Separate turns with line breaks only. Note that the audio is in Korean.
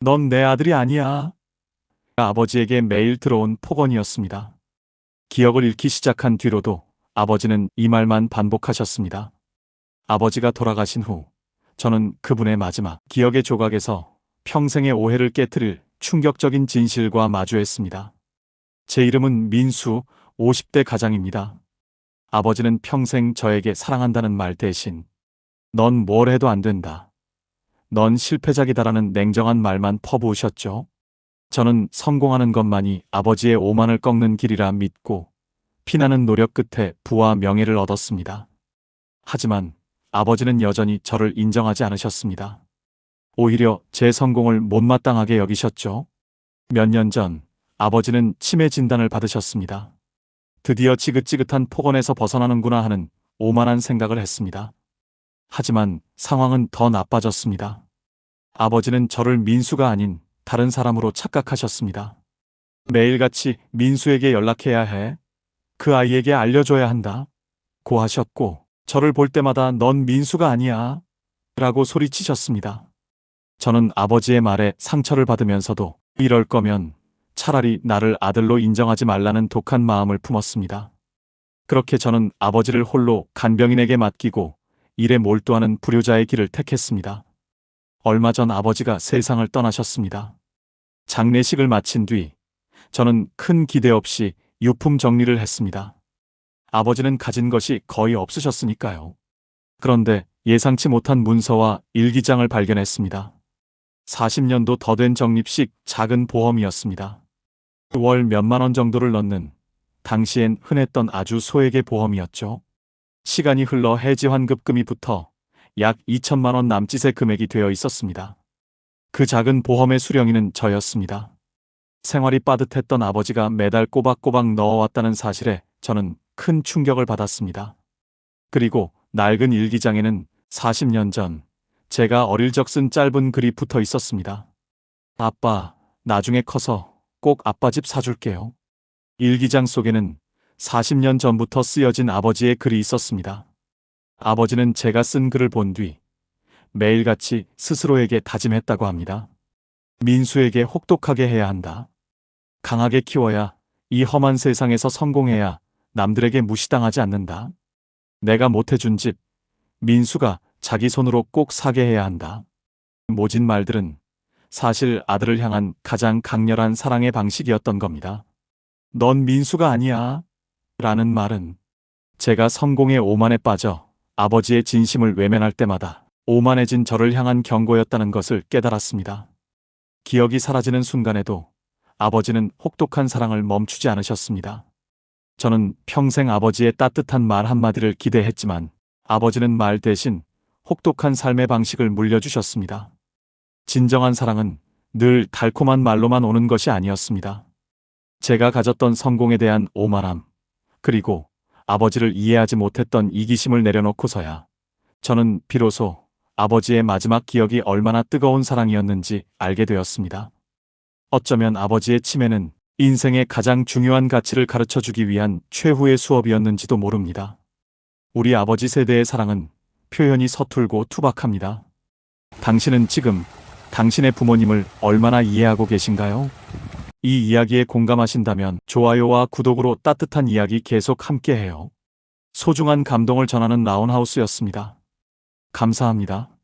넌 내 아들이 아니야. 아버지에게 매일 들어온 폭언이었습니다. 기억을 잃기 시작한 뒤로도 아버지는 이 말만 반복하셨습니다. 아버지가 돌아가신 후 저는 그분의 마지막 기억의 조각에서 평생의 오해를 깨트릴 충격적인 진실과 마주했습니다. 제 이름은 민수, 50대 가장입니다. 아버지는 평생 저에게 사랑한다는 말 대신 넌 뭘 해도 안 된다. 넌 실패작이다라는 냉정한 말만 퍼부으셨죠. 저는 성공하는 것만이 아버지의 오만을 꺾는 길이라 믿고 피나는 노력 끝에 부와 명예를 얻었습니다. 하지만 아버지는 여전히 저를 인정하지 않으셨습니다. 오히려 제 성공을 못마땅하게 여기셨죠. 몇 년 전 아버지는 치매 진단을 받으셨습니다. 드디어 지긋지긋한 폭언에서 벗어나는구나 하는 오만한 생각을 했습니다. 하지만 상황은 더 나빠졌습니다. 아버지는 저를 민수가 아닌 다른 사람으로 착각하셨습니다. 매일같이 민수에게 연락해야 해. 그 아이에게 알려줘야 한다. 고 하셨고, 저를 볼 때마다 넌 민수가 아니야. 라고 소리치셨습니다. 저는 아버지의 말에 상처를 받으면서도 이럴 거면 차라리 나를 아들로 인정하지 말라는 독한 마음을 품었습니다. 그렇게 저는 아버지를 홀로 간병인에게 맡기고 일에 몰두하는 불효자의 길을 택했습니다. 얼마 전 아버지가 세상을 떠나셨습니다. 장례식을 마친 뒤 저는 큰 기대 없이 유품 정리를 했습니다. 아버지는 가진 것이 거의 없으셨으니까요. 그런데 예상치 못한 문서와 일기장을 발견했습니다. 40년도 더 된 적립식 작은 보험이었습니다. 월 몇만 원 정도를 넣는 당시엔 흔했던 아주 소액의 보험이었죠. 시간이 흘러 해지 환급금이 붙어 약 2천만 원 남짓의 금액이 되어 있었습니다. 그 작은 보험의 수령인은 저였습니다. 생활이 빠듯했던 아버지가 매달 꼬박꼬박 넣어왔다는 사실에 저는 큰 충격을 받았습니다. 그리고 낡은 일기장에는 40년 전 제가 어릴 적 쓴 짧은 글이 붙어 있었습니다. 아빠, 나중에 커서 꼭 아빠 집 사줄게요. 일기장 속에는 40년 전부터 쓰여진 아버지의 글이 있었습니다. 아버지는 제가 쓴 글을 본 뒤 매일같이 스스로에게 다짐했다고 합니다. 민수에게 혹독하게 해야 한다. 강하게 키워야 이 험한 세상에서 성공해야 남들에게 무시당하지 않는다. 내가 못해준 집, 민수가 자기 손으로 꼭 사게 해야 한다. 모진 말들은 사실 아들을 향한 가장 강렬한 사랑의 방식이었던 겁니다. 넌 민수가 아니야. 라는 말은 제가 성공의 오만에 빠져 아버지의 진심을 외면할 때마다 오만해진 저를 향한 경고였다는 것을 깨달았습니다. 기억이 사라지는 순간에도 아버지는 혹독한 사랑을 멈추지 않으셨습니다. 저는 평생 아버지의 따뜻한 말 한마디를 기대했지만 아버지는 말 대신 혹독한 삶의 방식을 물려주셨습니다. 진정한 사랑은 늘 달콤한 말로만 오는 것이 아니었습니다. 제가 가졌던 성공에 대한 오만함, 그리고 아버지를 이해하지 못했던 이기심을 내려놓고서야 저는 비로소 아버지의 마지막 기억이 얼마나 뜨거운 사랑이었는지 알게 되었습니다. 어쩌면 아버지의 치매는 인생의 가장 중요한 가치를 가르쳐주기 위한 최후의 수업이었는지도 모릅니다. 우리 아버지 세대의 사랑은 표현이 서툴고 투박합니다. 당신은 지금 당신의 부모님을 얼마나 이해하고 계신가요? 이 이야기에 공감하신다면 좋아요와 구독으로 따뜻한 이야기 계속 함께해요. 소중한 감동을 전하는 라운하우스였습니다. 감사합니다.